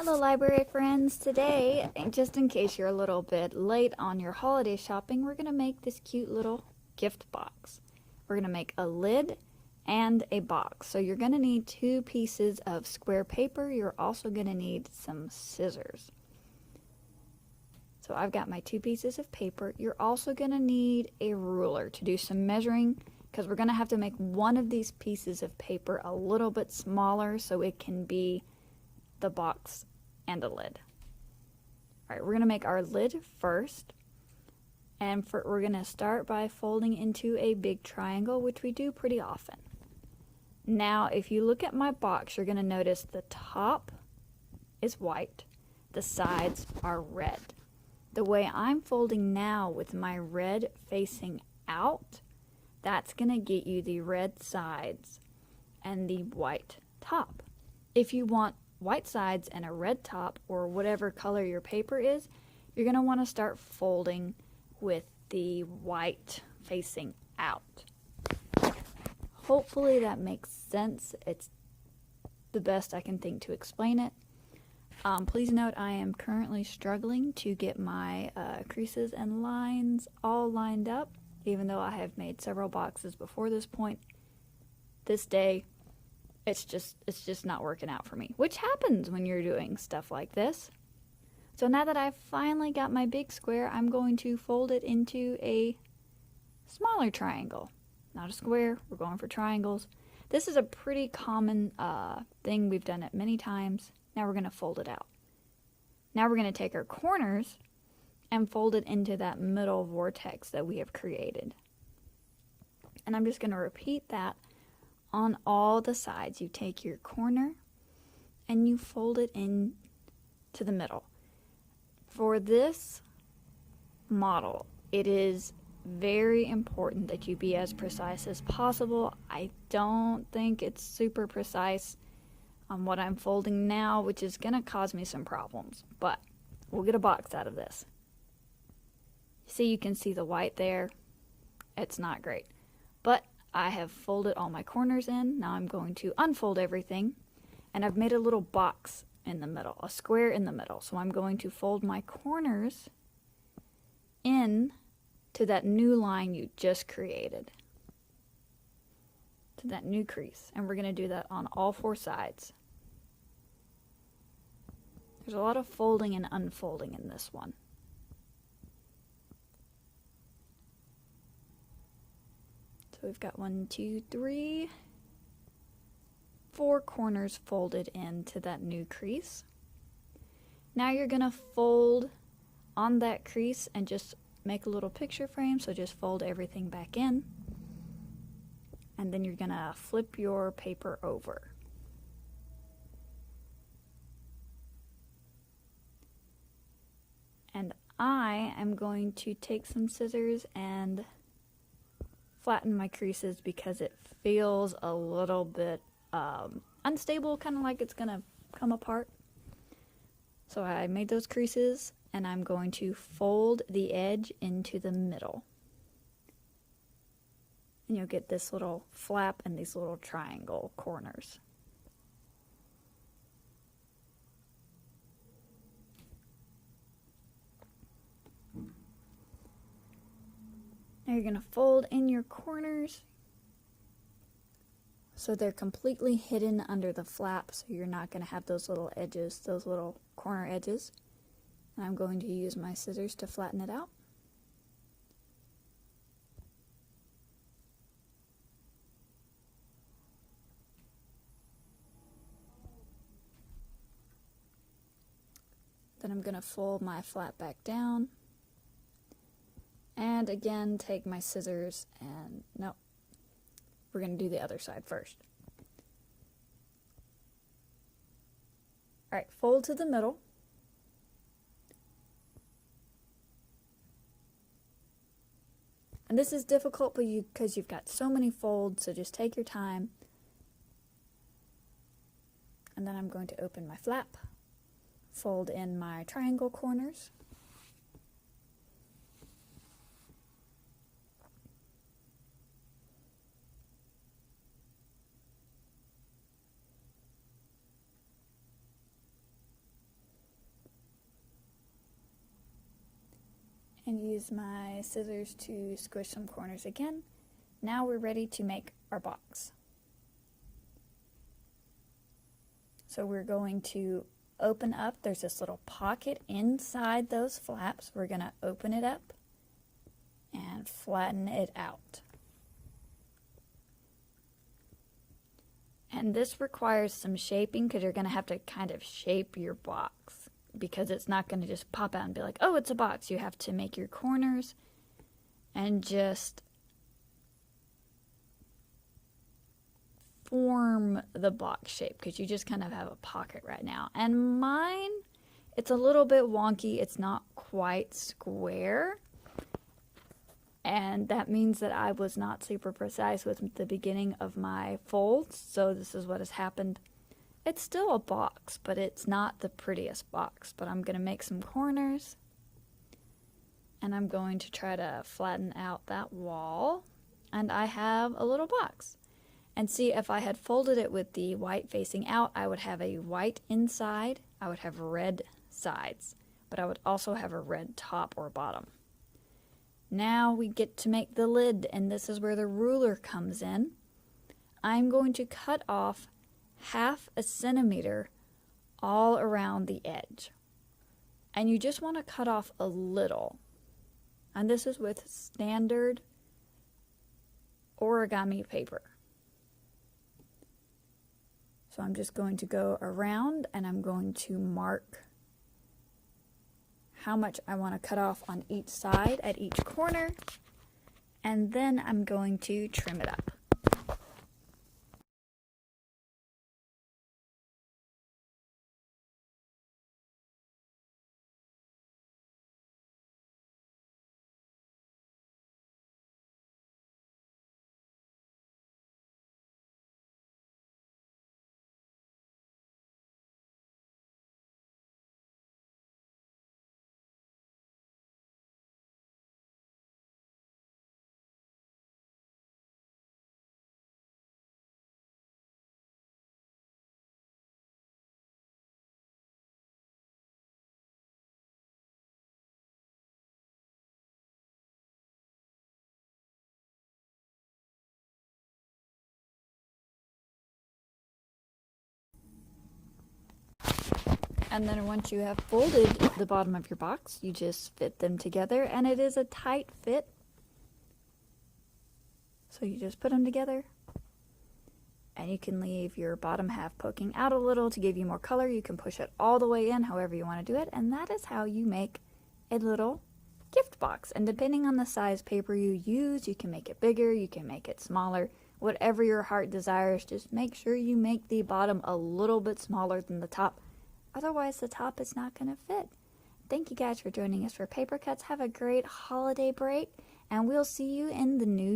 Hello library friends, today, just in case you're a little bit late on your holiday shopping, we're going to make this cute little gift box. We're going to make a lid and a box. So you're going to need 2 pieces of square paper. You're also going to need some scissors. So I've got my 2 pieces of paper. You're also going to need a ruler to do some measuring, because we're going to have to make one of these pieces of paper a little bit smaller so it can be the box and a lid. Alright, we're going to make our lid first, and we're going to start by folding into a big triangle, which we do pretty often. Now if you look at my box, you're going to notice the top is white, the sides are red. The way I'm folding now with my red facing out, that's going to get you the red sides and the white top. If you want white sides and a red top, or whatever color your paper is, you're going to want to start folding with the white facing out. Hopefully that makes sense. It's the best I can think to explain it. Please note I am currently struggling to get my creases and lines all lined up, even though I have made several boxes before this point. This day, it's just not working out for me, which happens when you're doing stuff like this. So now that I've finally got my big square, I'm going to fold it into a smaller triangle. Not a square, we're going for triangles. This is a pretty common thing, we've done it many times. Now we're going to fold it out. Now we're going to take our corners and fold it into that middle vortex that we have created. And I'm just going to repeat that on all the sides. You take your corner and you fold it in to the middle. For this model, it is very important that you be as precise as possible. I don't think it's super precise on what I'm folding now, which is going to cause me some problems, but we'll get a box out of this. See, you can see the white there. It's not great, but I have folded all my corners in. Now I'm going to unfold everything, and I've made a little box in the middle, a square in the middle. So I'm going to fold my corners in to that new line you just created, to that new crease, and we're going to do that on all 4 sides. There's a lot of folding and unfolding in this one. So we've got 1, 2, 3, 4 corners folded into that new crease. Now you're going to fold on that crease and just make a little picture frame, so just fold everything back in. And then you're going to flip your paper over. And I am going to take some scissors and flatten my creases because it feels a little bit unstable, kind of like it's gonna come apart. So I made those creases, and I'm going to fold the edge into the middle. And you'll get this little flap and these little triangle corners. Now you're going to fold in your corners so they're completely hidden under the flap, so you're not going to have those little edges, those little corner edges. And I'm going to use my scissors to flatten it out. Then I'm going to fold my flap back down. And again, take my scissors and, no, we're going to do the other side first. Alright, fold to the middle. And this is difficult because you've got so many folds, so just take your time. And then I'm going to open my flap, fold in my triangle corners. and use my scissors to squish some corners again. Now we're ready to make our box. So we're going to open up, there's this little pocket inside those flaps. We're going to open it up and flatten it out. And this requires some shaping because you're going to have to kind of shape your box, because it's not going to just pop out and be like, oh, it's a box. You have to make your corners and just form the box shape, because you just kind of have a pocket right now. And mine, it's a little bit wonky. It's not quite square. And that means that I was not super precise with the beginning of my folds. So this is what has happened. It's still a box, but it's not the prettiest box. But I'm going to make some corners. And I'm going to try to flatten out that wall. And I have a little box. And see, if I had folded it with the white facing out, I would have a white inside. I would have red sides. But I would also have a red top or bottom. Now we get to make the lid, and this is where the ruler comes in. I'm going to cut off 1/2 centimeter all around the edge. And you just want to cut off a little. And this is with standard origami paper. So I'm just going to go around and I'm going to mark how much I want to cut off on each side at each corner, and then I'm going to trim it up. And then once you have folded the bottom of your box, you just fit them together, and it is a tight fit. So you just put them together, and you can leave your bottom half poking out a little to give you more color. You can push it all the way in, however you want to do it, and that is how you make a little gift box. And depending on the size paper you use, you can make it bigger, you can make it smaller, whatever your heart desires. Just make sure you make the bottom a little bit smaller than the top. Otherwise, the top is not going to fit. Thank you guys for joining us for Paper Cuts. Have a great holiday break, and we'll see you in the new year.